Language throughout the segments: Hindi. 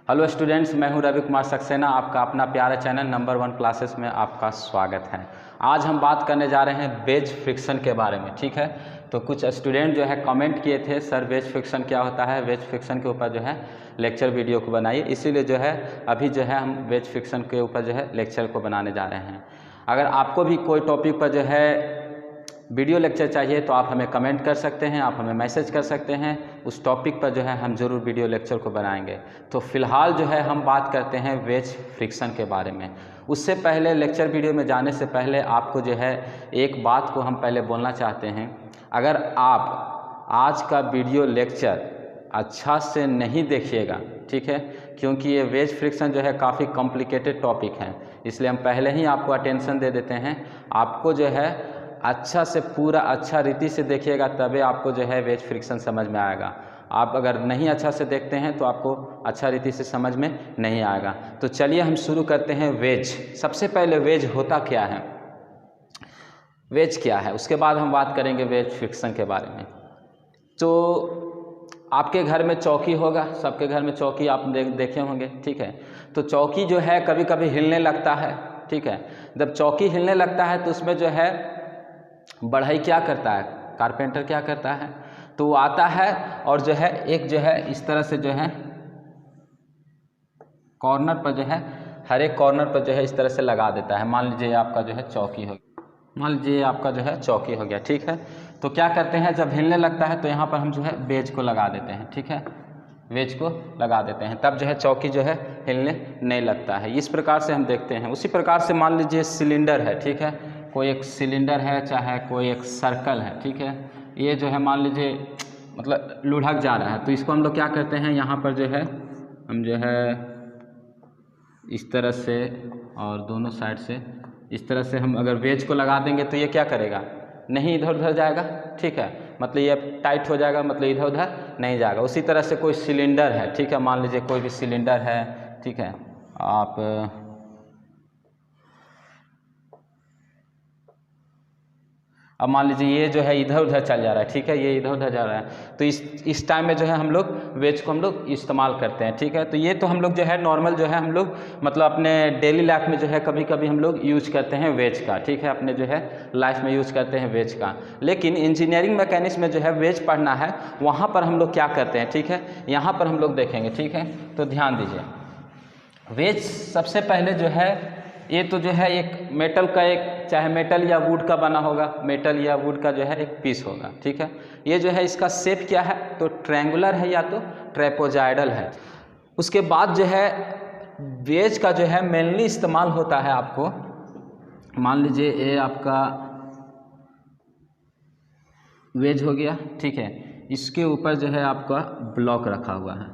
हेलो स्टूडेंट्स, मैं हूं रवि कुमार सक्सेना। आपका अपना प्यारा चैनल नंबर 1 क्लासेस में आपका स्वागत है। आज हम बात करने जा रहे हैं वेज फ्रिक्शन के बारे में। ठीक है, तो कुछ स्टूडेंट जो है कमेंट किए थे, सर वेज फ्रिक्शन क्या होता है, वेज फ्रिक्शन के ऊपर जो है लेक्चर वीडियो को बनाइए। इसीलिए जो है अभी जो है हम वेज फ्रिक्शन के ऊपर जो है लेक्चर को बनाने जा रहे हैं। अगर आपको भी कोई टॉपिक पर जो है वीडियो लेक्चर चाहिए तो आप हमें कमेंट कर सकते हैं, आप हमें मैसेज कर सकते हैं। उस टॉपिक पर जो है हम ज़रूर वीडियो लेक्चर को बनाएंगे। तो फिलहाल जो है हम बात करते हैं वेज फ्रिक्शन के बारे में। उससे पहले लेक्चर वीडियो में जाने से पहले आपको जो है एक बात को हम पहले बोलना चाहते हैं। अगर आप आज का वीडियो लेक्चर अच्छा से नहीं देखिएगा, ठीक है, क्योंकि ये वेज फ्रिक्शन जो है काफ़ी कॉम्प्लिकेटेड टॉपिक है, इसलिए हम पहले ही आपको अटेंशन दे देते हैं। आपको जो है अच्छा से पूरा अच्छा रीति से देखिएगा, तभी आपको जो है वेज फ्रिक्शन समझ में आएगा। आप अगर नहीं अच्छा से देखते हैं तो आपको अच्छा रीति से समझ में नहीं आएगा। तो चलिए हम शुरू करते हैं। वेज, सबसे पहले वेज होता क्या है, वेज क्या है, उसके बाद हम बात करेंगे वेज फ्रिक्शन के बारे में। तो आपके घर में चौकी होगा, सबके घर में चौकी आप देखे होंगे, ठीक है। तो चौकी जो है कभी कभी हिलने लगता है, ठीक है। जब चौकी हिलने लगता है तो उसमें जो है बढ़ई क्या करता है, कारपेंटर क्या करता है, तो वो आता है और जो है एक जो है इस तरह से जो है कॉर्नर पर जो है हर एक कॉर्नर पर जो है इस तरह से लगा देता है। मान लीजिए आपका जो है चौकी हो गया, मान लीजिए आपका जो है चौकी हो गया, ठीक है। तो क्या करते हैं, जब हिलने लगता है तो यहाँ पर हम जो है वेज को लगा देते हैं, ठीक है, वेज को लगा देते हैं, तब जो है चौकी जो है हिलने नहीं लगता है। इस प्रकार से हम देखते हैं। उसी प्रकार से मान लीजिए सिलेंडर है, ठीक है, कोई एक सिलेंडर है, चाहे कोई एक सर्कल है, ठीक है, ये जो है मान लीजिए मतलब लुढ़क जा रहा है, तो इसको हम लोग क्या करते हैं, यहाँ पर जो है हम जो है इस तरह से और दोनों साइड से इस तरह से हम अगर वेज को लगा देंगे तो ये क्या करेगा, नहीं इधर उधर जाएगा, ठीक है, मतलब ये टाइट हो जाएगा, मतलब इधर उधर नहीं जाएगा। उसी तरह से कोई सिलेंडर है, ठीक है, मान लीजिए कोई भी सिलेंडर है, ठीक है, आप अब मान लीजिए ये जो है इधर उधर चल जा रहा है, ठीक है, ये इधर उधर जा रहा है, तो इस टाइम में जो है हम लोग वेज को हम लोग इस्तेमाल करते हैं, ठीक है। तो ये तो हम लोग जो है नॉर्मल जो है हम लोग मतलब अपने डेली लाइफ में जो है कभी कभी हम लोग यूज करते हैं वेज का, ठीक है, अपने जो है लाइफ में यूज करते हैं वेज का। लेकिन इंजीनियरिंग मैकेनिक्स में जो है वेज पढ़ना है, वहाँ पर हम लोग क्या करते हैं, ठीक है, यहाँ पर हम लोग देखेंगे, ठीक है। तो ध्यान दीजिए, वेज सबसे पहले जो है ये तो जो है एक मेटल का, एक चाहे मेटल या वुड का बना होगा, मेटल या वुड का जो है एक पीस होगा, ठीक है। ये जो है इसका शेप क्या है, तो ट्रायंगुलर है या तो ट्रेपोजाइडल है। उसके बाद जो है वेज का जो है मेनली इस्तेमाल होता है, आपको मान लीजिए ये आपका वेज हो गया, ठीक है, इसके ऊपर जो है आपका ब्लॉक रखा हुआ है,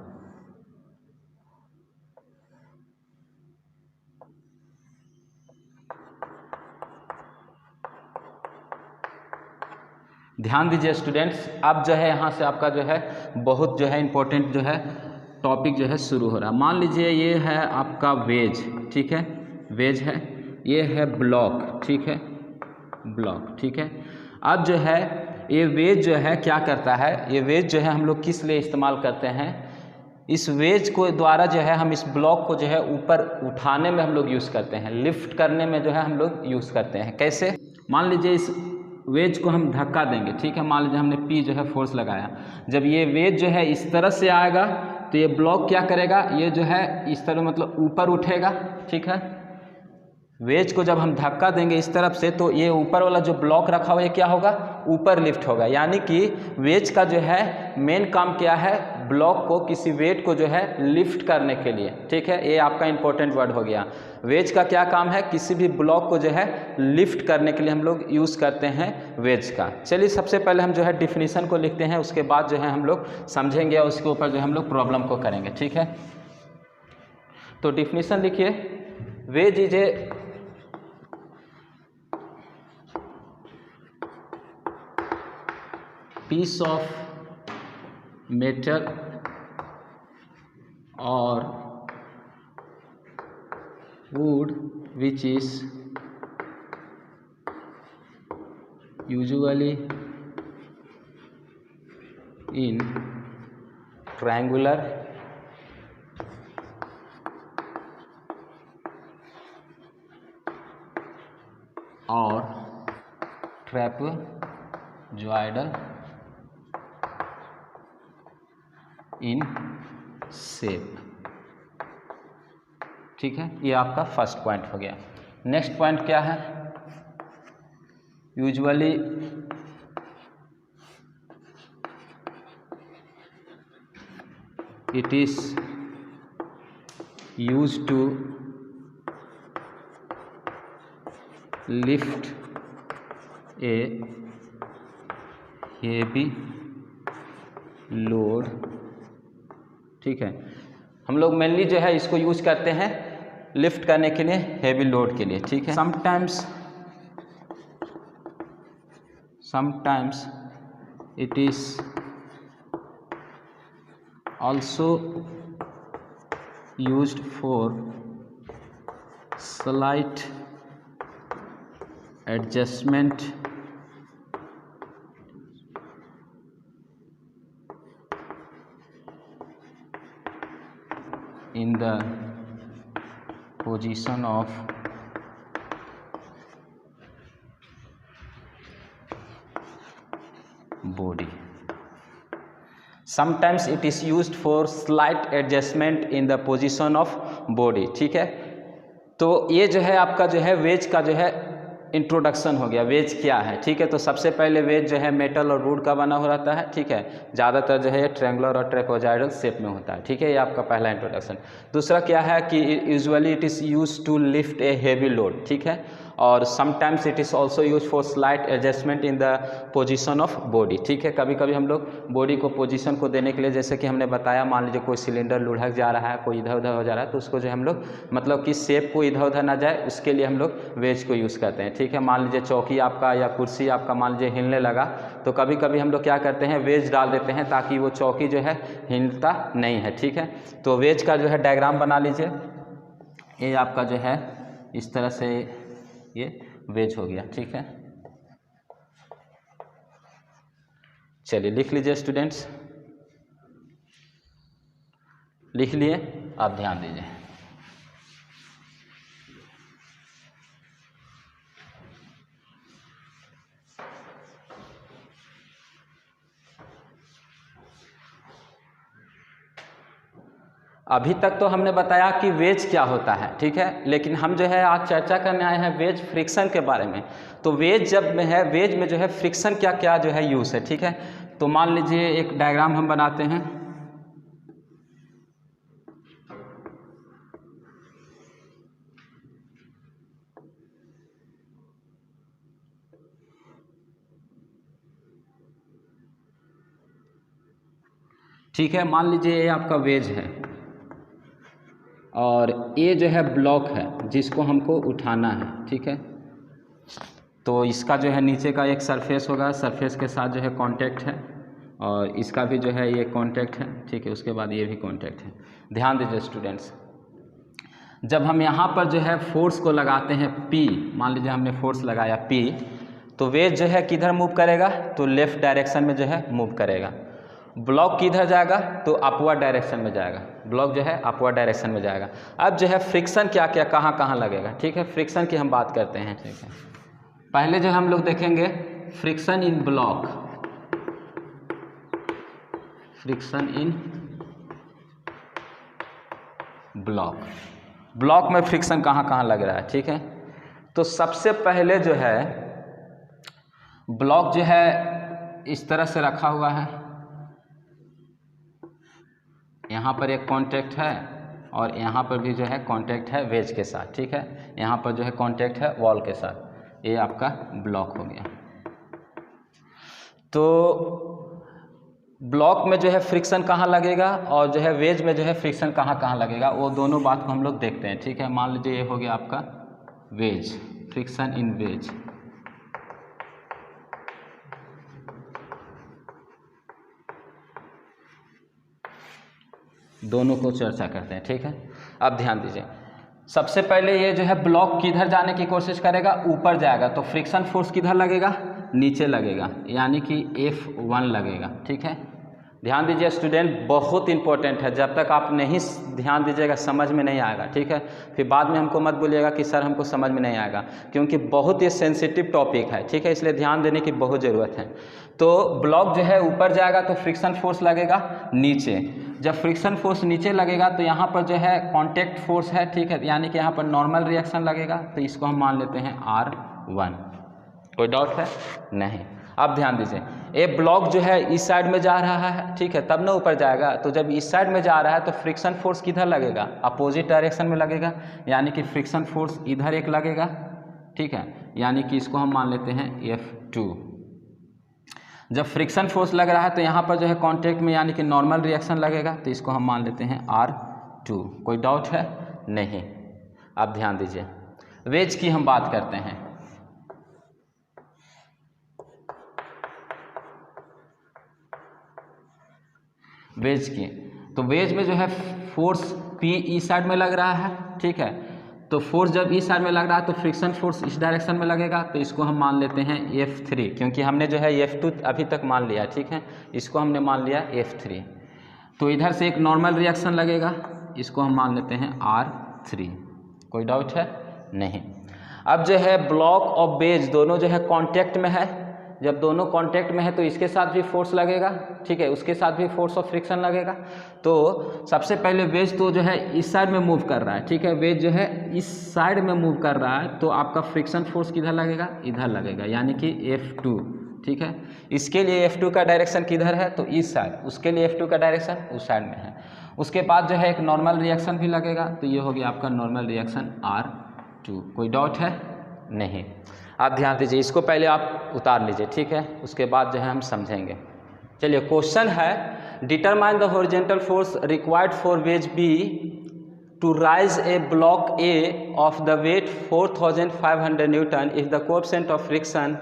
ध्यान दीजिए स्टूडेंट्स। अब जो है यहाँ से आपका जो है बहुत जो है इम्पोर्टेंट जो है टॉपिक जो है शुरू हो रहा है। मान लीजिए ये है आपका वेज, ठीक है, वेज है, ये है ब्लॉक, ठीक है, ब्लॉक, ठीक है। अब जो है ये वेज जो है क्या करता है, ये वेज जो है हम लोग किस लिए इस्तेमाल करते हैं, इस वेज को द्वारा जो है हम इस ब्लॉक को जो है ऊपर उठाने में हम लोग यूज़ करते हैं, लिफ्ट करने में जो है हम लोग यूज़ करते हैं। कैसे, मान लीजिए इस वेज को हम धक्का देंगे, ठीक है, मान लीजिए हमने पी जो है फोर्स लगाया, जब ये वेज जो है इस तरह से आएगा तो ये ब्लॉक क्या करेगा, ये जो है इस तरह मतलब ऊपर उठेगा, ठीक है। वेज को जब हम धक्का देंगे इस तरफ से तो ये ऊपर वाला जो ब्लॉक रखा हुआ है क्या होगा, ऊपर लिफ्ट होगा। यानी कि वेज का जो है मेन काम क्या है, ब्लॉक को किसी वेट को जो है लिफ्ट करने के लिए, ठीक है, ये आपका इंपॉर्टेंट वर्ड हो गया। वेज का क्या काम है, किसी भी ब्लॉक को जो है लिफ्ट करने के लिए हम लोग यूज़ करते हैं वेज का। चलिए सबसे पहले हम जो है डिफिनीसन को लिखते हैं, उसके बाद जो है हम लोग समझेंगे और उसके ऊपर जो है हम लोग प्रॉब्लम को करेंगे, ठीक है। तो डिफिनीसन लिखिए, wedge is a piece of metal or wood which is usually in triangular और ट्रेपेजॉइडल इन शेप। ठीक है, ये आपका फर्स्ट पॉइंट हो गया। नेक्स्ट पॉइंट क्या है? Usually it is used to lift a heavy load। ठीक है, हम लोग मेनली जो है इसको यूज करते हैं लिफ्ट करने के लिए, हेवी लोड के लिए। ठीक है, sometimes it is also used for slight adjustment in the position of body। Sometimes it is used for slight adjustment in the position of body। ठीक है, तो ये जो है आपका जो है वेज का जो है इंट्रोडक्शन हो गया। वेज क्या है? ठीक है, तो सबसे पहले वेज जो है मेटल और वुड का बना हो रहता है। ठीक है, ज़्यादातर जो है ट्रायंगुलर और ट्रेपेजॉइडल शेप में होता है। ठीक है, ये आपका पहला इंट्रोडक्शन। दूसरा क्या है कि usually it is use to lift a heavy load. ठीक है, और sometimes it is also use for slight adjustment in the position of body. ठीक है, कभी कभी हम लोग बॉडी को पोजीशन को देने के लिए, जैसे कि हमने बताया, मान लीजिए कोई सिलेंडर लुढ़क जा रहा है, कोई इधर उधर हो जा रहा है, तो उसको जो हम लोग मतलब कि शेप को इधर उधर ना जाए, उसके लिए हम लोग वेज को यूज़ करते हैं। ठीक है, मान लीजिए चौकी आपका या कुर्सी आपका मान लीजिए हिलने लगा, तो कभी कभी हम लोग क्या करते हैं, वेज डाल देते हैं ताकि वो चौकी जो है हिलता नहीं है। ठीक है, तो वेज का जो है डायग्राम बना लीजिए। ये आपका जो है इस तरह से ये वेज हो गया। ठीक है, चलिए लिख लीजिए स्टूडेंट्स, लिख लिए, आप ध्यान दीजिए। अभी तक तो हमने बताया कि वेज क्या होता है। ठीक है, लेकिन हम जो है आज चर्चा करने आए हैं वेज फ्रिक्शन के बारे में। तो वेज जब में है, वेज में जो है फ्रिक्शन क्या क्या जो है यूज़ है। ठीक है, तो मान लीजिए एक डायग्राम हम बनाते हैं। ठीक है, मान लीजिए ये आपका वेज है और ये जो है ब्लॉक है जिसको हमको उठाना है। ठीक है, तो इसका जो है नीचे का एक सरफेस होगा, सरफेस के साथ जो है कांटेक्ट है, और इसका भी जो है ये कांटेक्ट है। ठीक है, उसके बाद ये भी कांटेक्ट है। ध्यान दीजिए स्टूडेंट्स, जब हम यहाँ पर जो है फोर्स को लगाते हैं P, मान लीजिए हमने फोर्स लगाया P, तो वेज जो है किधर मूव करेगा, तो लेफ़्ट डायरेक्शन में जो है मूव करेगा। ब्लॉक किधर जाएगा, तो अपवर्ड डायरेक्शन में जाएगा। ब्लॉक जो है अपवर्ड डायरेक्शन में जाएगा। अब जो है फ्रिक्शन क्या क्या कहाँ कहाँ लगेगा। ठीक है, फ्रिक्शन की हम बात करते हैं। ठीक है, पहले जो हम लोग देखेंगे फ्रिक्शन इन ब्लॉक, फ्रिक्शन इन ब्लॉक, ब्लॉक में फ्रिक्शन कहाँ कहाँ लग रहा है। ठीक है, तो सबसे पहले जो है ब्लॉक जो है इस तरह से रखा हुआ है, यहाँ पर एक कांटेक्ट है और यहाँ पर भी जो है कांटेक्ट है वेज के साथ। ठीक है, यहाँ पर जो है कांटेक्ट है वॉल के साथ। ये आपका ब्लॉक हो गया। तो ब्लॉक में जो है फ्रिक्शन कहाँ लगेगा और जो है वेज में जो है फ्रिक्शन कहाँ कहाँ लगेगा, वो दोनों बात को हम लोग देखते हैं। ठीक है, मान लीजिए ये हो गया आपका वेज, फ्रिक्शन इन वेज। दोनों को चर्चा करते हैं। ठीक है, अब ध्यान दीजिए, सबसे पहले ये जो है ब्लॉक किधर जाने की कोशिश करेगा, ऊपर जाएगा, तो फ्रिक्शन फोर्स किधर लगेगा, नीचे लगेगा, यानी कि F1 लगेगा। ठीक है, ध्यान दीजिए स्टूडेंट, बहुत इंपॉर्टेंट है, जब तक आप नहीं ध्यान दीजिएगा समझ में नहीं आएगा, ठीक है। फिर बाद में हमको मत बोलिएगा कि सर हमको समझ में नहीं आएगा, क्योंकि बहुत ही सेंसिटिव टॉपिक है, ठीक है, इसलिए ध्यान देने की बहुत ज़रूरत है। तो ब्लॉक जो है ऊपर जाएगा तो फ्रिक्शन फोर्स लगेगा नीचे, जब फ्रिक्शन फोर्स नीचे लगेगा तो यहाँ पर जो है कॉन्टैक्ट फोर्स है, ठीक है, यानी कि यहाँ पर नॉर्मल रिएक्शन लगेगा, तो इसको हम मान लेते हैं R1। कोई डाउट है? नहीं। अब ध्यान दीजिए, ये ब्लॉक जो है इस साइड में जा रहा है, ठीक है, तब ना ऊपर जाएगा, तो जब इस साइड में जा रहा है तो फ्रिक्शन फोर्स किधर लगेगा? अपोजिट डायरेक्शन में लगेगा, यानी कि फ्रिक्शन फोर्स इधर एक लगेगा, ठीक है, यानी कि इसको हम मान लेते हैं F2। जब फ्रिक्शन फोर्स लग रहा है तो यहाँ पर जो है कॉन्टैक्ट में यानी कि नॉर्मल रिएक्शन लगेगा, तो इसको हम मान लेते हैं R2। कोई डाउट है? नहीं। अब ध्यान दीजिए, वेज की हम बात करते हैं। वेज की, तो वेज में जो है फोर्स P इस साइड में लग रहा है, ठीक है, तो फोर्स जब इस साइड में लग रहा है तो फ्रिक्शन फोर्स इस डायरेक्शन में लगेगा, तो इसको हम मान लेते हैं F3, क्योंकि हमने जो है F2 अभी तक मान लिया, ठीक है, इसको हमने मान लिया F3। तो इधर से एक नॉर्मल रिएक्शन लगेगा, इसको हम मान लेते हैं R3। कोई डाउट है? नहीं। अब जो है ब्लॉक और बेज दोनों जो है कॉन्टैक्ट में है, जब दोनों कांटेक्ट में है तो इसके साथ भी फोर्स लगेगा, ठीक है, उसके साथ भी फोर्स ऑफ फ्रिक्शन लगेगा। तो सबसे पहले वेज तो जो है इस साइड में मूव कर रहा है, ठीक है, वेज जो है इस साइड में मूव कर रहा है, तो आपका फ्रिक्शन फोर्स किधर लगेगा? इधर लगेगा, यानी कि F2, ठीक है। इसके लिए F2 का डायरेक्शन किधर है? तो इस साइड, उसके लिए F2 का डायरेक्शन उस साइड में है। उसके बाद जो है एक नॉर्मल रिएक्शन भी लगेगा, तो ये हो गया आपका नॉर्मल रिएक्शन R2। कोई डाउट है? नहीं। आप ध्यान दीजिए, इसको पहले आप उतार लीजिए, ठीक है, उसके बाद जो है हम समझेंगे। चलिए, क्वेश्चन है, determine the horizontal force required for wedge B to raise a block A of the weight 4500 newton if the coefficient of friction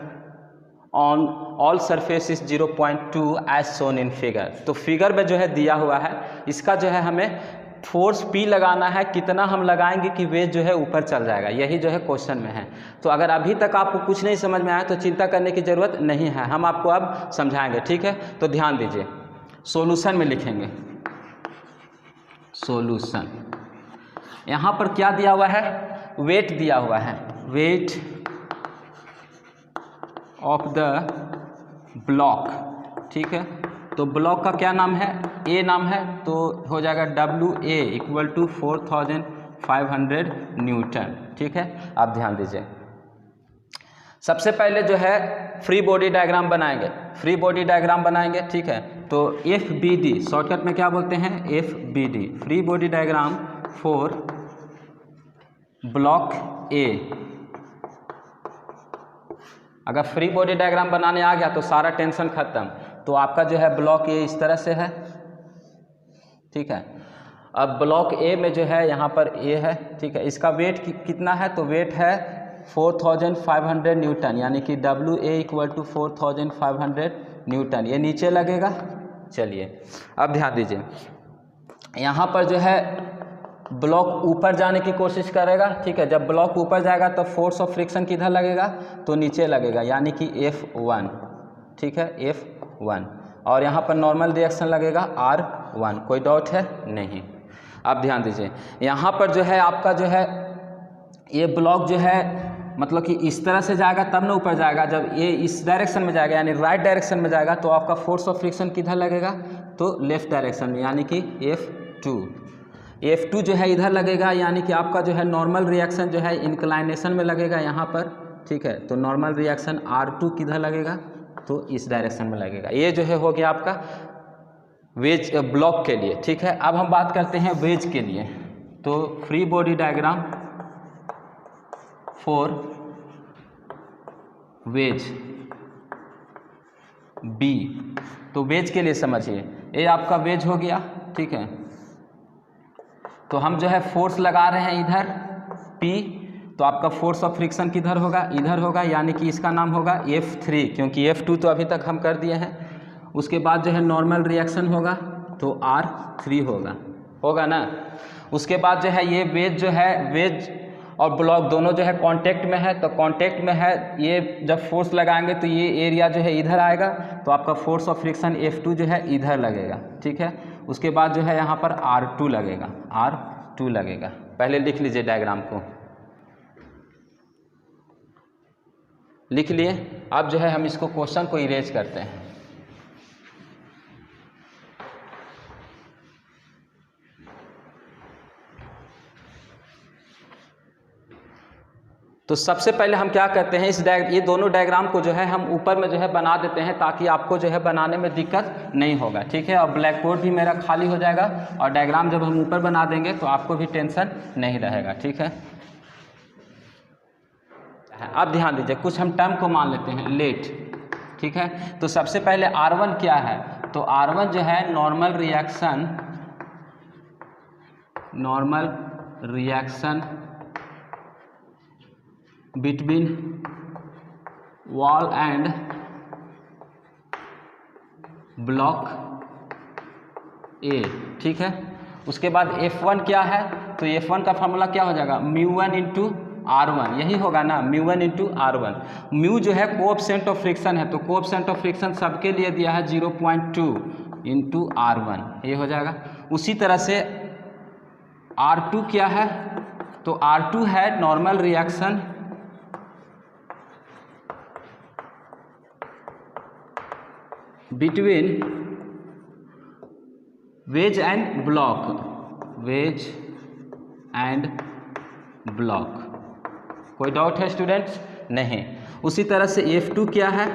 on all surface is 0.2 as shown in figure. तो फिगर में जो है दिया हुआ है, इसका जो है हमें फोर्स P लगाना है, कितना हम लगाएंगे कि वेज जो है ऊपर चल जाएगा, यही जो है क्वेश्चन में है। तो अगर अभी तक आपको कुछ नहीं समझ में आया तो चिंता करने की ज़रूरत नहीं है, हम आपको अब समझाएंगे, ठीक है। तो ध्यान दीजिए, सॉल्यूशन में लिखेंगे सॉल्यूशन। यहाँ पर क्या दिया हुआ है? वेट दिया हुआ है, वेट ऑफ द ब्लॉक, ठीक है। तो ब्लॉक का क्या नाम है? ए नाम है, तो हो जाएगा WA इक्वल टू 4500 न्यूटन, ठीक है। आप ध्यान दीजिए, सबसे पहले जो है फ्री बॉडी डायग्राम बनाएंगे, फ्री बॉडी डायग्राम बनाएंगे, ठीक है। तो FBD शॉर्टकट में क्या बोलते हैं? FBD, free body diagram for block ए। अगर फ्री बॉडी डायग्राम बनाने आ गया तो सारा टेंशन खत्म। तो आपका जो है ब्लॉक ए इस तरह से है, ठीक है। अब ब्लॉक ए में जो है यहाँ पर ए है, ठीक है, इसका वेट कितना है? तो वेट है 4500 न्यूटन, यानी कि WA इक्वल टू 4500 न्यूटन, ये नीचे लगेगा। चलिए, अब ध्यान दीजिए, यहाँ पर जो है ब्लॉक ऊपर जाने की कोशिश करेगा, ठीक है। जब ब्लॉक ऊपर जाएगा तो फोर्स ऑफ फ्रिक्शन किधर लगेगा? तो नीचे लगेगा, यानी कि F1, ठीक है, F1। और यहाँ पर नॉर्मल रिएक्शन लगेगा R1। कोई डाउट है? नहीं। अब ध्यान दीजिए, यहाँ पर जो है आपका जो है ये ब्लॉक जो है मतलब कि इस तरह से जाएगा तब ना ऊपर जाएगा, जब ये इस डायरेक्शन में जाएगा यानी राइट डायरेक्शन में जाएगा तो आपका फोर्स ऑफ फ्रिक्शन किधर लगेगा? तो लेफ्ट डायरेक्शन में, यानी कि F2। F2 जो है इधर लगेगा, यानी कि आपका जो है नॉर्मल रिएक्शन जो है इंक्लाइनेशन में लगेगा यहाँ पर, ठीक है। तो नॉर्मल रिएक्शन R2 किधर लगेगा? तो इस डायरेक्शन में लगेगा। ये जो है हो गया आपका वेज ब्लॉक के लिए, ठीक है। अब हम बात करते हैं वेज के लिए। तो free body diagram for wedge B. तो वेज के लिए समझिए, ये आपका वेज हो गया, ठीक है। तो हम जो है फोर्स लगा रहे हैं इधर P, तो आपका फोर्स ऑफ फ्रिक्शन किधर होगा? इधर होगा, यानी कि इसका नाम होगा F3, क्योंकि F2 तो अभी तक हम कर दिए हैं। उसके बाद जो है नॉर्मल रिएक्शन होगा तो R3 होगा ना। उसके बाद जो है ये वेज जो है वेज और ब्लॉक दोनों जो है कांटेक्ट में है, तो कांटेक्ट में है, ये जब फोर्स लगाएंगे तो ये एरिया जो है इधर आएगा, तो आपका फोर्स ऑफ फ्रिक्शन F2 जो है इधर लगेगा, ठीक है। उसके बाद जो है यहाँ पर R2 लगेगा, R2 लगेगा। पहले लिख लीजिए डायग्राम को, लिख लिए। अब जो है हम इसको क्वेश्चन को इरेज करते हैं। तो सबसे पहले हम क्या करते हैं, ये दोनों डायग्राम को जो है हम ऊपर में जो है बना देते हैं, ताकि आपको जो है बनाने में दिक्कत नहीं होगा, ठीक है। और ब्लैक बोर्ड भी मेरा खाली हो जाएगा, और डायग्राम जब हम ऊपर बना देंगे तो आपको भी टेंशन नहीं रहेगा, ठीक है। अब ध्यान दीजिए, कुछ हम टर्म को मान लेते हैं, लेट, ठीक है। तो सबसे पहले R1 क्या है, तो R1 जो है normal reaction between wall and block ए, ठीक है। उसके बाद F1 क्या है, तो F1 का फार्मूला क्या हो जाएगा, μ1 इंटू R1, यही होगा ना, μ1 इंटू R1। म्यू जो है कोएफिशिएंट ऑफ फ्रिक्शन है, तो कोएफिशिएंट ऑफ फ्रिक्शन सबके लिए दिया है 0.2 इंटू R1, ये हो जाएगा। उसी तरह से R2 क्या है, तो R2 है normal reaction between wedge and block. कोई डाउट है स्टूडेंट्स? नहीं। उसी तरह से F2 क्या है,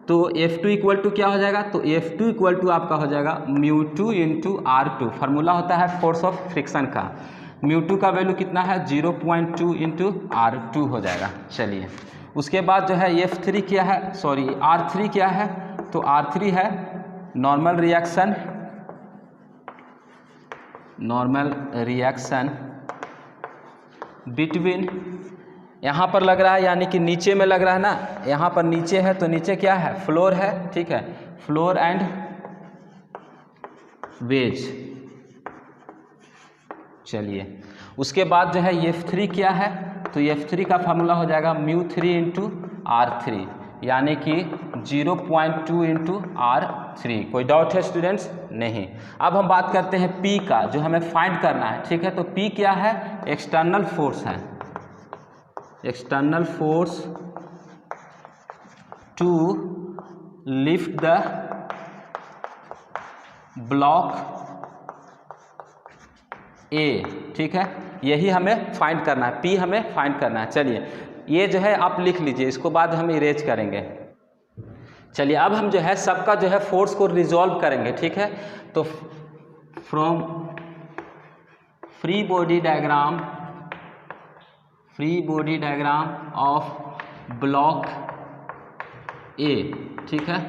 तो F2 इक्वल टू क्या हो जाएगा, तो F2 इक्वल टू आपका हो जाएगा μ2 इंटू R2। फार्मूला होता है फोर्स ऑफ फ्रिक्शन का, μ2 का वैल्यू कितना है, 0.2 इंटू R2 हो जाएगा। चलिए, उसके बाद जो है F3 क्या है, सॉरी R3 क्या है, तो R3 है नॉर्मल रिएक्शन बिटवीन, यहाँ पर लग रहा है यानी कि नीचे में लग रहा है ना, यहाँ पर नीचे है, तो नीचे क्या है, फ्लोर है, ठीक है, फ्लोर एंड वेज। चलिए, उसके बाद जो है F3 क्या है, तो F3 का फार्मूला हो जाएगा μ3 इंटू R3, यानी कि 0.2 इंटू R3। कोई डाउट है स्टूडेंट्स? नहीं। अब हम बात करते हैं P का, जो हमें फाइंड करना है, ठीक है। तो P क्या है, एक्सटर्नल फोर्स है, external force to lift the block A, ठीक है। यही हमें फाइंड करना है, P हमें फाइंड करना है। चलिए, ये जो है आप लिख लीजिए, इसको बाद हम इरेज करेंगे। चलिए, अब हम जो है सबका जो है फोर्स को रिजॉल्व करेंगे, ठीक है। तो from free body diagram of block ए, ठीक है।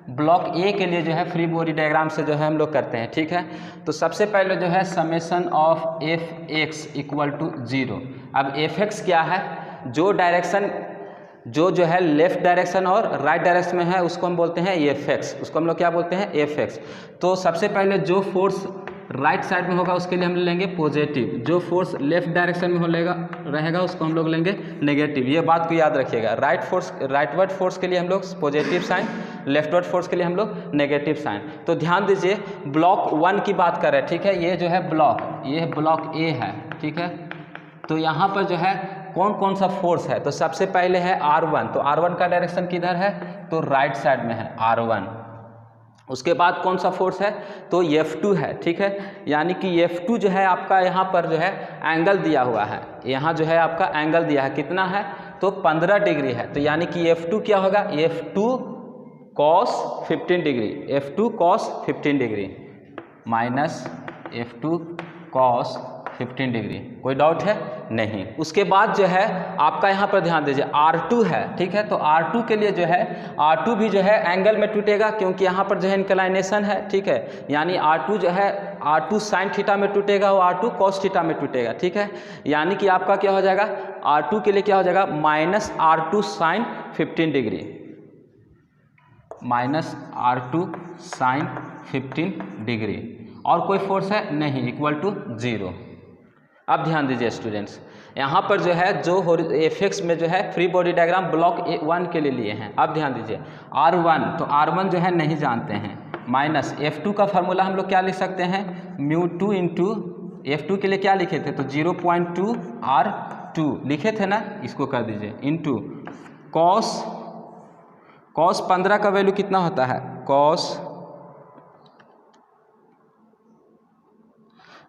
ब्लॉक ए के लिए जो है फ्री बॉडी डायग्राम से जो है हम लोग करते हैं, ठीक है। तो सबसे पहले जो है summation of Fx equal to 0। अब Fx क्या है, जो डायरेक्शन जो है लेफ्ट डायरेक्शन और राइट डायरेक्शन में है, उसको हम बोलते हैं Fx, उसको हम लोग क्या बोलते हैं, Fx। तो सबसे पहले जो फोर्स राइट साइड में होगा उसके लिए हम लेंगे पॉजिटिव, जो फोर्स लेफ्ट डायरेक्शन में रहेगा उसको हम लोग लेंगे नेगेटिव। ये बात को याद रखिएगा, राइटवर्ड फोर्स के लिए हम लोग पॉजिटिव साइन, लेफ्टवर्ड फोर्स के लिए हम लोग नेगेटिव साइन। तो ध्यान दीजिए, ब्लॉक 1 की बात कर रहे हैं, ठीक है। ये जो है ये ब्लॉक ए है, ठीक है। तो यहाँ पर जो है कौन कौन सा फोर्स है, तो सबसे पहले है R1। तो R1 का डायरेक्शन किधर है, तो राइट साइड में है R1। उसके बाद कौन सा फोर्स है, तो F2 है, ठीक है। यानी कि F2 जो है आपका यहाँ पर जो है एंगल दिया हुआ है, यहाँ जो है आपका एंगल दिया है, कितना है, तो 15 डिग्री है। तो यानी कि F2 क्या होगा, F2 cos 15 degree, F2 cos 15 degree minus F2 cos 15 degree. कोई डाउट है? नहीं। उसके बाद जो है आपका यहाँ पर ध्यान दीजिए, R2 है, ठीक है। तो R2 के लिए जो है R2 भी जो है एंगल में टूटेगा, क्योंकि यहाँ पर जो है इंक्लाइनेशन है, ठीक है। यानी R2 जो है R2 साइन थीटा में टूटेगा और R2 cos थीटा में टूटेगा, ठीक है। यानी कि आपका क्या हो जाएगा, R2 के लिए क्या हो जाएगा, minus R2 sine 15 degree, minus R2 sine 15 degree. और कोई फोर्स है नहीं, इक्वल टू 0। अब ध्यान दीजिए स्टूडेंट्स, यहाँ पर जो है जो एफएक्स में जो है फ्री बॉडी डायग्राम ब्लॉक 1 के लिए लिए हैं। अब ध्यान दीजिए R1, तो R1 जो है नहीं जानते हैं, माइनस F2 का फार्मूला हम लोग क्या लिख सकते हैं, μ2 इंटू F2 के लिए क्या लिखे थे, तो 0.2 R2 लिखे थे ना, इसको कर दीजिए इंटू कॉस 15 का वैल्यू कितना होता है, कॉस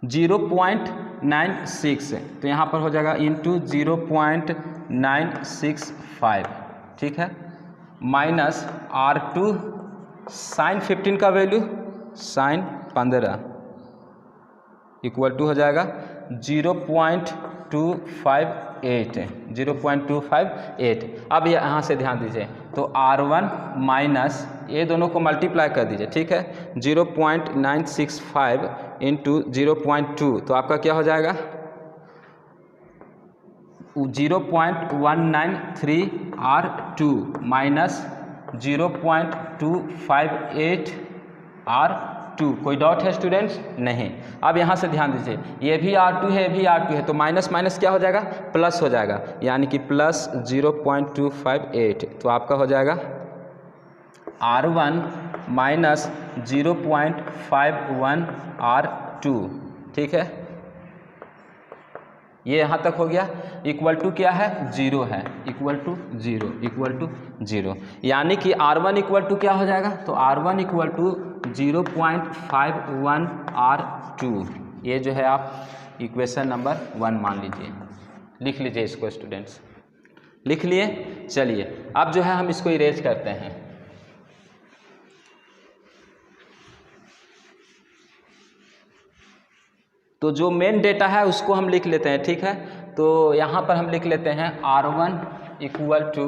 0.96, तो यहाँ पर हो जाएगा इंटू 0.965, ठीक है, माइनस R2 साइन 15 का वैल्यू साइन 15 इक्वल टू हो जाएगा 0.258। अब यहाँ से ध्यान दीजिए, तो R1 माइनस ये दोनों को मल्टीप्लाई कर दीजिए, ठीक है, 0.965 इंटू 0.2, तो आपका क्या हो जाएगा 0.193 R2 माइनस 0.258 R2। कोई डाउट है स्टूडेंट्स? नहीं। अब यहाँ से ध्यान दीजिए, ये भी R2 है, ये भी R2 है, तो माइनस माइनस क्या हो जाएगा, प्लस हो जाएगा, यानी कि प्लस 0.258, तो आपका हो जाएगा R1 माइनस 0.51 R2, ठीक है, ये यहाँ तक हो गया, इक्वल टू क्या है, 0 है, इक्वल टू 0, यानी कि R1 इक्वल टू क्या हो जाएगा, तो R1 इक्वल टू 0.51 R2, ये जो है आप इक्वेशन नंबर 1 मान लीजिए, लिख लीजिए इसको स्टूडेंट्स, लिख लिए। चलिए अब जो है हम इसको इरेज करते हैं, तो जो मेन डेटा है उसको हम लिख लेते हैं, ठीक है, तो यहाँ पर हम लिख लेते हैं R1 इक्वल टू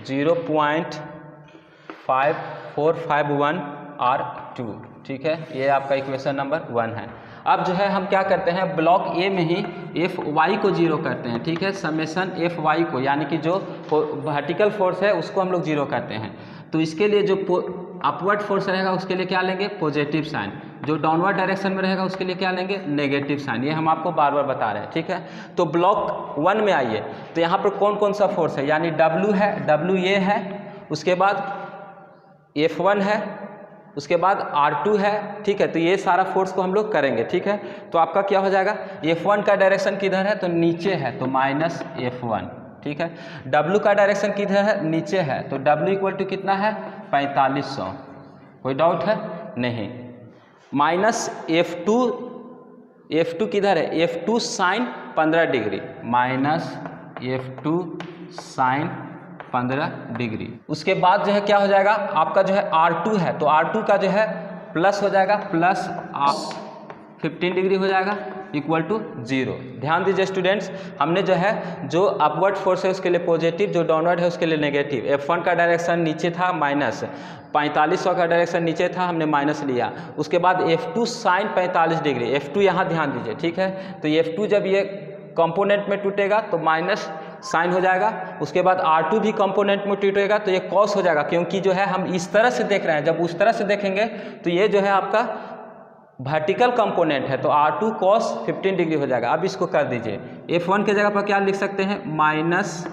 0.5451 R2, ठीक है, ये आपका इक्वेशन नंबर 1 है। अब जो है हम क्या करते हैं, ब्लॉक ए में ही Fy को 0 करते हैं, ठीक है, समेशन Fy को, यानी कि जो वर्टिकल फोर्स है उसको हम लोग 0 करते हैं, तो इसके लिए जो अपवर्ड फोर्स रहेगा उसके लिए क्या लेंगे, पॉजिटिव साइन, जो डाउनवर्ड डायरेक्शन में रहेगा उसके लिए क्या लेंगे, नेगेटिव साइन, ये हम आपको बार बार बता रहे हैं, ठीक है। तो ब्लॉक 1 में आइए, तो यहाँ पर कौन कौन सा फोर्स है, यानी W है, W ये है, उसके बाद F1 है, उसके बाद R2 है, ठीक है, तो ये सारा फोर्स को हम लोग करेंगे, ठीक है। तो आपका क्या हो जाएगा, F1 का डायरेक्शन किधर है, तो नीचे है, तो माइनस F1, ठीक है। W का डायरेक्शन किधर है, नीचे है, तो W इक्वल टू कितना है, 4500। कोई डाउट है? नहीं। माइनस F2 किधर है, F2 sine 15 degree, minus F2 sine 15 degree. उसके बाद जो है क्या हो जाएगा, आपका जो है R2 है, तो R2 का जो है प्लस हो जाएगा, प्लस 15 डिग्री हो जाएगा, इक्वल टू 0। ध्यान दीजिए स्टूडेंट्स, हमने जो है जो अपवर्ड फोर्स है उसके लिए पॉजिटिव, जो डाउनवर्ड है उसके लिए नेगेटिव। F1 का डायरेक्शन नीचे था, माइनस 4500 का डायरेक्शन नीचे था, हमने माइनस लिया। उसके बाद F2 साइन 45 डिग्री, F2 यहाँ ध्यान दीजिए, ठीक है, तो F2 जब ये कंपोनेंट में टूटेगा तो माइनस साइन हो जाएगा। उसके बाद R2 भी कंपोनेंट में टूटेगा तो ये कॉस हो जाएगा, क्योंकि जो है हम इस तरह से देख रहे हैं, जब उस तरह से देखेंगे तो ये जो है आपका वर्टिकल कंपोनेंट है, तो R2 cos 15 डिग्री हो जाएगा। अब इसको कर दीजिए, F1 के जगह पर क्या लिख सकते हैं, माइनस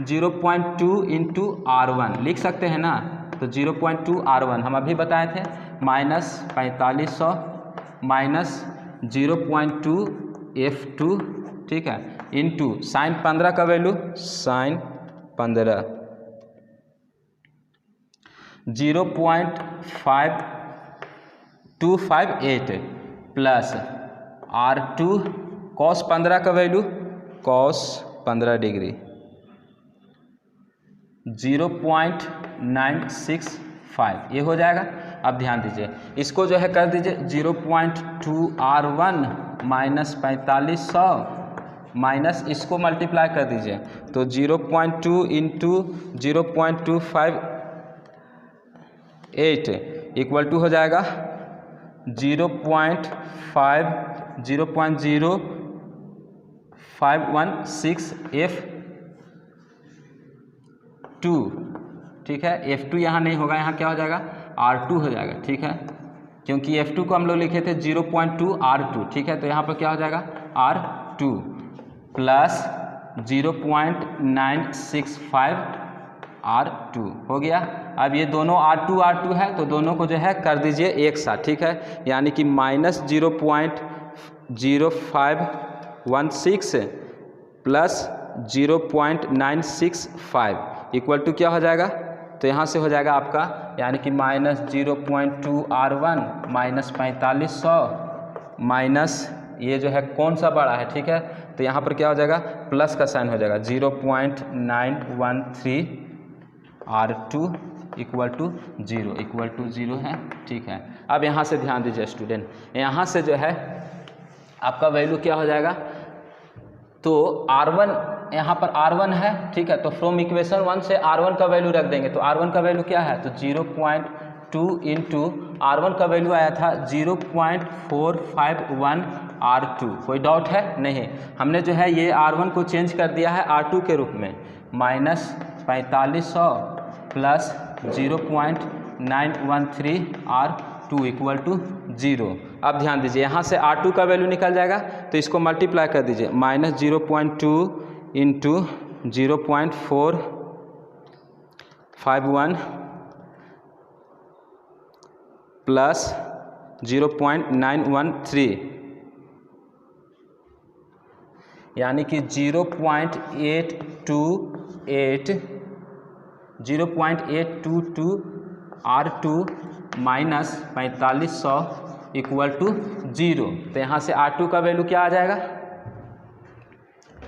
0.2 इंटू R1 लिख सकते हैं ना, तो 0.2 R1 हम अभी बताए थे, माइनस 4500 माइनस 0.2 F2, ठीक है, इंटू साइन 15 का value sign 15, 0.5258 plus R2 cos 15 का वैल्यू cos 15 डिग्री, 0.965, ये हो जाएगा। अब ध्यान दीजिए, इसको जो है कर दीजिए 0.2 R1 माइनस 4500 माइनस इसको मल्टीप्लाई कर दीजिए, तो 0.2 इंटू 0.258 इक्वल टू हो जाएगा 0.0516 F2, ठीक है। F2 यहाँ नहीं होगा, यहाँ क्या हो जाएगा, R2 हो जाएगा, ठीक है, क्योंकि F2 को हम लोग लिखे थे 0.2 R2, ठीक है, तो यहाँ पर क्या हो जाएगा R2। R2 प्लस 0.965 R2 हो गया। अब ये दोनों R2 है तो दोनों को जो है कर दीजिए एक साथ, ठीक है। यानी कि माइनस 0.0516 प्लस 0.965 इक्वल टू क्या हो जाएगा, तो यहाँ से हो जाएगा आपका यानी कि माइनस 0.2 R1 माइनस 4500 माइनस ये जो है कौन सा बड़ा है, ठीक है। तो यहाँ पर क्या हो जाएगा, प्लस का साइन हो जाएगा 0.913 R2 इक्वल टू 0 है, ठीक है। अब यहाँ से ध्यान दीजिए स्टूडेंट, यहाँ से जो है आपका वैल्यू क्या हो जाएगा, तो R1 यहाँ पर R1 है, ठीक है। तो फ्रॉम इक्वेशन 1 से R1 का वैल्यू रख देंगे। तो R1 का वैल्यू क्या है, तो 0.2 इंटू R1 का वैल्यू आया था 0.451 R2। कोई डाउट है नहीं, हमने जो है ये R1 को चेंज कर दिया है R2 के रूप में, minus 4500 plus 0.913 R2 equal to 0। अब ध्यान दीजिए यहाँ से R2 का वैल्यू निकल जाएगा तो इसको मल्टीप्लाई कर दीजिए, माइनस 0.2 इंटू 0.451 प्लस 0.913 यानी कि 0.822 R2 माइनस 4500 इक्वल टू 0। तो यहाँ से R2 का वैल्यू क्या आ जाएगा,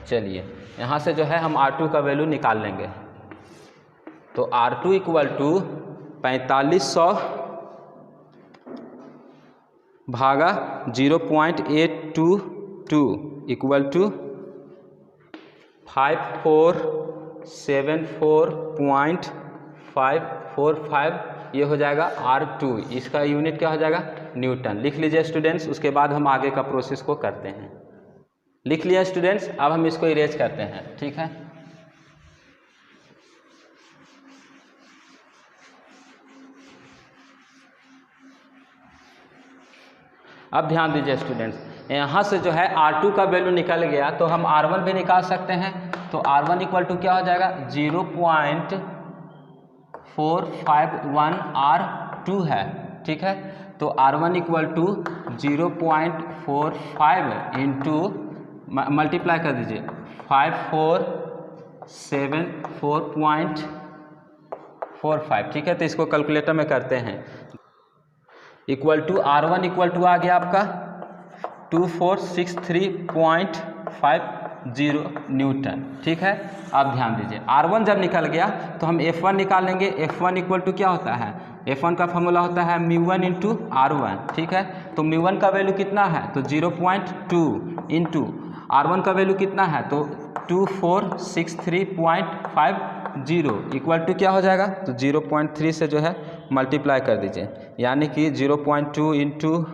चलिए यहाँ से जो है हम R2 का वैल्यू निकाल लेंगे। तो R2 इक्वल टू 4500 भागा 0.822 इक्वल टू 5474.545 ये हो जाएगा R2। इसका यूनिट क्या हो जाएगा, न्यूटन। लिख लीजिए स्टूडेंट्स, उसके बाद हम आगे का प्रोसेस को करते हैं। लिख लिया स्टूडेंट्स, अब हम इसको इरेज करते हैं, ठीक है। अब ध्यान दीजिए स्टूडेंट्स, यहाँ से जो है R2 का वैल्यू निकल गया तो हम R1 भी निकाल सकते हैं। तो R1 इक्वल टू क्या हो जाएगा, 0.451 R2 है, ठीक है। तो R1 equal to 0.45 into multiply कर दीजिए 5474.45, ठीक है। तो इसको कैलकुलेटर में करते हैं, equal to R1 equal to आ गया आपका 2463.50 न्यूटन, ठीक है। अब ध्यान दीजिए R1 जब निकल गया तो हम F1 निकाल लेंगे। F1 इक्वल टू क्या होता है, F1 का फॉर्मूला होता है μ1 इंटू R1, ठीक है। तो μ1 का वैल्यू कितना है, तो 0.2 इंटू R1 का वैल्यू कितना है, तो 2463.50 इक्वल टू क्या हो जाएगा, तो 0.3 से जो है मल्टीप्लाई कर दीजिए, यानी कि 0.2 इंटू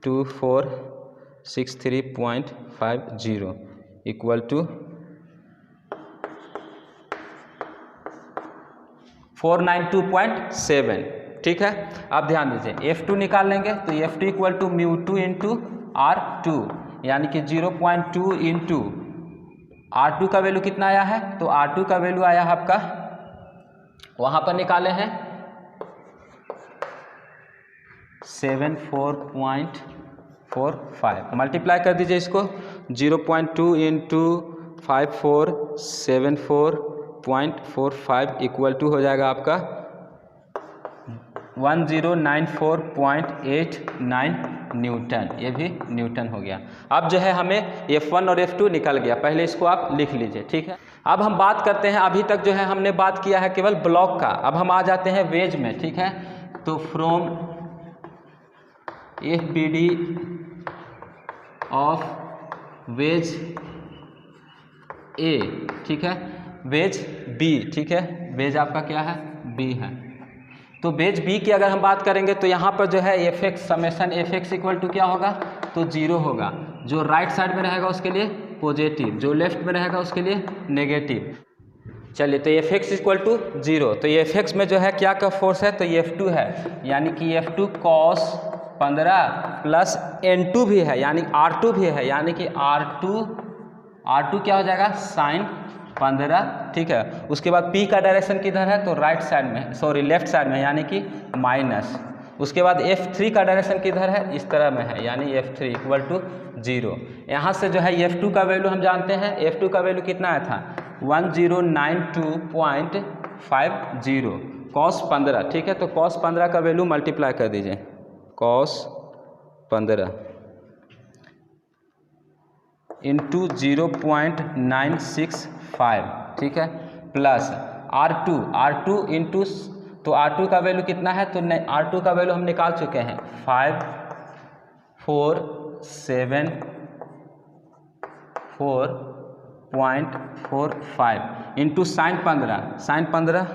2463.50 इक्वल टू 492.7, ठीक है। अब ध्यान दीजिए F2 निकाल लेंगे। तो F2 equal to μ2 into R2, यानी कि 0.2 इंटू R2 का वैल्यू कितना आया है, तो R2 का वैल्यू आया है आपका, वहाँ पर निकाले हैं 74.45। मल्टीप्लाई कर दीजिए इसको, 0.2 इंटू 5474.45 इक्वल टू हो जाएगा आपका 1094.89 न्यूटन। ये भी न्यूटन हो गया। अब जो है हमें F1 और F2 निकल गया, पहले इसको आप लिख लीजिए, ठीक है। अब हम बात करते हैं, अभी तक जो है हमने बात किया है केवल ब्लॉक का, अब हम आ जाते हैं वेज में, ठीक है। तो from FBD of ways A, ठीक है, वेज B, ठीक है, वेज आपका क्या है, B है। तो वेज B की अगर हम बात करेंगे तो यहाँ पर जो है Fx summation Fx equal to क्या होगा, तो 0 होगा। जो राइट साइड में रहेगा उसके लिए पॉजिटिव, जो लेफ्ट में रहेगा उसके लिए नेगेटिव। चलिए, तो Fx इक्वल टू 0, तो Fx में जो है क्या का फोर्स है, तो F2 है, यानी कि F2 cos 15 प्लस N2 भी है यानी R2 भी है, यानी कि R2 क्या हो जाएगा साइन 15, ठीक है। उसके बाद P का डायरेक्शन किधर है तो राइट साइड में, सॉरी लेफ्ट साइड में, यानी कि माइनस। उसके बाद F3 का डायरेक्शन किधर है, इस तरह में है, यानी F3 इक्वल टू 0। यहाँ से जो है F2 का वैल्यू हम जानते हैं, F2 का वैल्यू कितना आया था 1092.50 cos 15, ठीक है। तो cos 15 का वैल्यू मल्टीप्लाई कर दीजिए, cos 15 इंटू 0.965, ठीक है, प्लस R2 इंटू, तो R2 का वैल्यू कितना है तो R2 का वैल्यू हम निकाल चुके हैं 547.45 इंटू साइन 15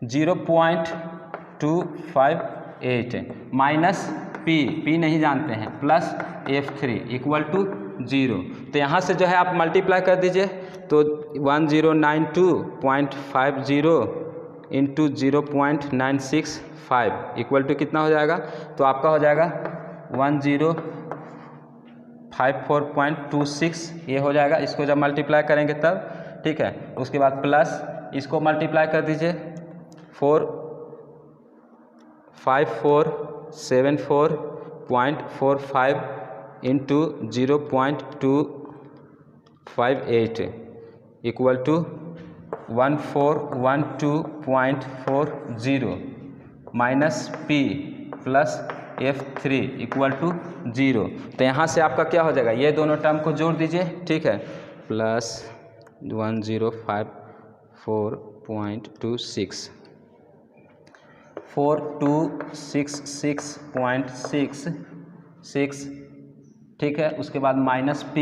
0.258 माइनस P नहीं जानते हैं, प्लस F3 इक्वल टू 0। तो यहाँ से जो है आप मल्टीप्लाई कर दीजिए, तो 1092.50 इंटू 0.965 इक्वल टू कितना हो जाएगा, तो आपका हो जाएगा 1054.26, ये हो जाएगा। इसको जब मल्टीप्लाई करेंगे तब, ठीक है। उसके बाद प्लस इसको मल्टीप्लाई कर दीजिए 5474.45 into 0.258 equal to 1412.40 minus P plus F3 equal to 0। तो यहाँ से आपका क्या हो जाएगा, ये दोनों टर्म को जोड़ दीजिए, ठीक है, प्लस 1054.26 4266.66, ठीक है। उसके बाद minus P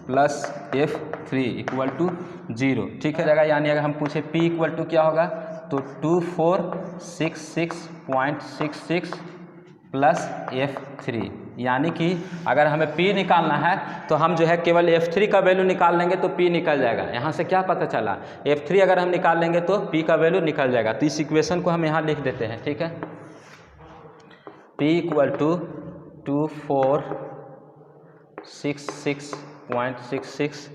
plus F3 equal to 0, ठीक है जाएगा। यानी अगर हम पूछे P इक्वल टू क्या होगा तो 2466.66 प्लस F3, यानी कि अगर हमें P निकालना है तो हम जो है केवल F3 का वैल्यू निकाल लेंगे तो P निकल जाएगा। यहाँ से क्या पता चला, F3 अगर हम निकाल लेंगे तो P का वैल्यू निकल जाएगा। तो इस इक्वेशन को हम यहाँ लिख देते हैं, ठीक है। P equal to 2466.66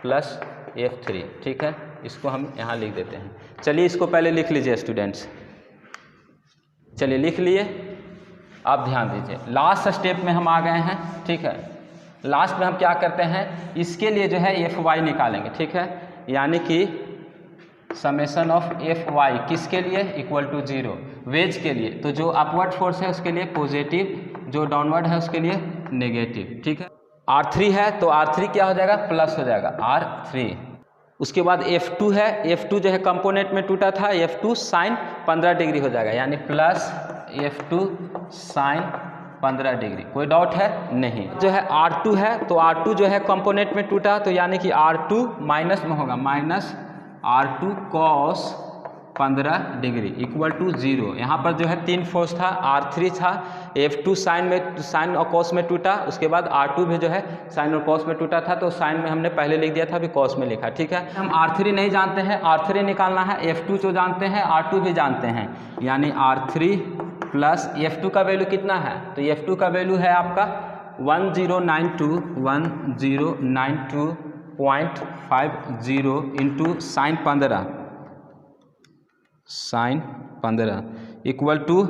plus F3, ठीक है, इसको हम यहाँ लिख देते हैं। चलिए इसको पहले लिख लीजिए स्टूडेंट्स, चलिए लिख लिए। अब ध्यान दीजिए, लास्ट स्टेप में हम आ गए हैं, ठीक है। लास्ट में हम क्या करते हैं, इसके लिए जो है Fy निकालेंगे, ठीक है, यानी कि समेशन ऑफ Fy किसके लिए इक्वल टू 0, वेज के लिए। तो जो अपवर्ड फोर्स है उसके लिए पॉजिटिव, जो डाउनवर्ड है उसके लिए नेगेटिव, ठीक है। R3 है तो R3 क्या हो जाएगा प्लस हो जाएगा R3। उसके बाद F2 है, F2 जो है कंपोनेंट में टूटा था, F2 साइन 15 डिग्री हो जाएगा, यानी प्लस F2 साइन 15 डिग्री। कोई डाउट है नहीं। जो है R2 है तो R2 जो है कंपोनेंट में टूटा, तो यानी कि R2 माइनस में होगा, minus R2 cos 15 degree equal to 0। यहाँ पर जो है 3 फोर्स था, R3 था, F2 साइन और कॉस में टूटा, उसके बाद R2 भी जो है साइन और कॉस में टूटा था, तो साइन में हमने पहले लिख दिया था, अभी कॉस में लिखा, ठीक है। हम R3 नहीं जानते हैं, R3 निकालना है, F2 जो जानते हैं, R2 भी जानते हैं, यानी R3 प्लस F2 का वैल्यू कितना है तो F2 का वैल्यू है आपका 1092.50 इंटू साइन 15 इक्वल टू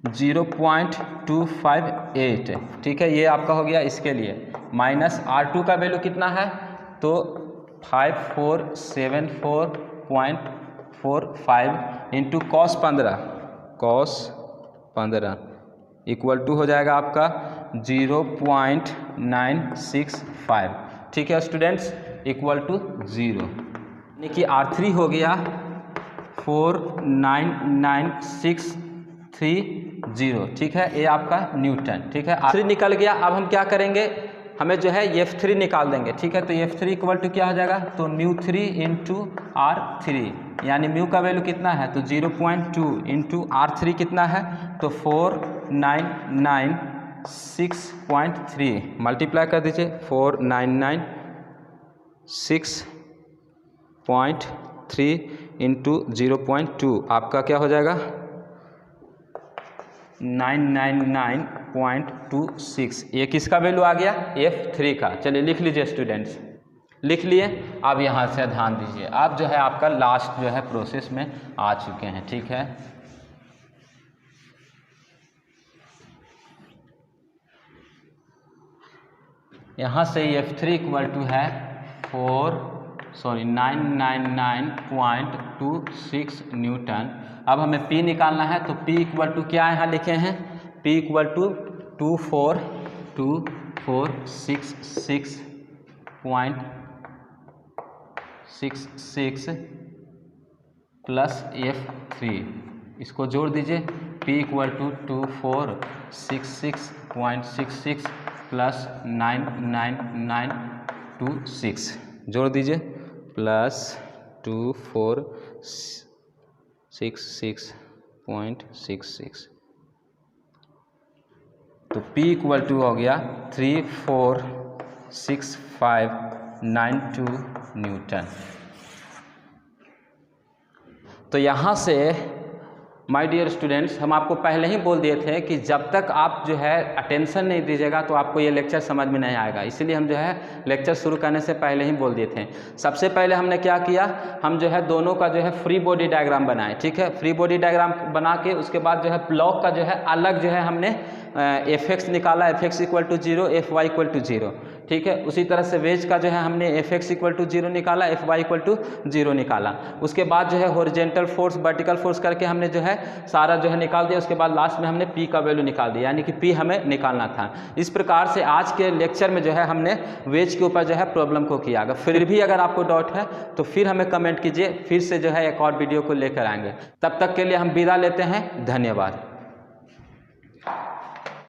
0.258, ठीक है। ये आपका हो गया इसके लिए। माइनस R2 का वैल्यू कितना है तो 5474.45 इंटू cos 15 इक्वल टू हो जाएगा आपका 0.965, ठीक है स्टूडेंट्स, इक्वल टू 0, यानी कि R3 हो गया 499,630, ठीक है, ये आपका न्यूटन, ठीक है। R3 निकल गया। अब हम क्या करेंगे, हमें जो है F3 निकाल देंगे, ठीक है। तो F3 इक्वल टू क्या हो जाएगा तो μ3 इंटू R3, यानी म्यू का वैल्यू कितना है तो 0.2 इंटू R3 कितना है तो 4996.3 मल्टीप्लाई कर दीजिए 4996.3 इंटू 0.2 आपका क्या हो जाएगा 999.26। ये किसका वैल्यू आ गया F3 का। चलिए लिख लीजिए स्टूडेंट्स, लिख लिए। अब यहाँ से ध्यान दीजिए, अब जो है आपका लास्ट जो है प्रोसेस में आ चुके हैं, ठीक है। यहाँ से F3 इक्वल टू है 999.26 न्यूटन। अब हमें P निकालना है, तो P इक्वल टू क्या यहाँ लिखे हैं, P equal to 2466.66 plus F3, इसको जोड़ दीजिए। P इक्वल टू 2466.66 प्लस 99926 जोड़ दीजिए, प्लस 2466.66, तो P इक्वल टू हो गया 346592 न्यूटन। तो यहाँ से माय डियर स्टूडेंट्स, हम आपको पहले ही बोल दिए थे कि जब तक आप जो है अटेंशन नहीं दीजिएगा तो आपको ये लेक्चर समझ में नहीं आएगा। इसीलिए हम जो है लेक्चर शुरू करने से पहले ही बोल दिए थे। सबसे पहले हमने क्या किया, हम जो है दोनों का जो है फ्री बॉडी डायग्राम बनाए, ठीक है। फ्री बॉडी डायग्राम बना के उसके बाद जो है ब्लॉक का जो है अलग जो है हमने Fx निकाला, Fx equal to 0, Fy equal to 0, ठीक है। उसी तरह से वेज का जो है हमने Fx इक्वल टू 0 निकाला, Fy इक्वल टू 0 निकाला। उसके बाद जो है हॉरिजेंटल फोर्स वर्टिकल फोर्स करके हमने जो है सारा जो है निकाल दिया। उसके बाद लास्ट में हमने P का वैल्यू निकाल दिया, यानी कि P हमें निकालना था। इस प्रकार से आज के लेक्चर में जो है हमने वेज के ऊपर जो है प्रॉब्लम को किया। अगर फिर भी अगर आपको डाउट है तो फिर हमें कमेंट कीजिए, फिर से जो है एक और वीडियो को लेकर आएंगे। तब तक के लिए हम विदा लेते हैं, धन्यवाद।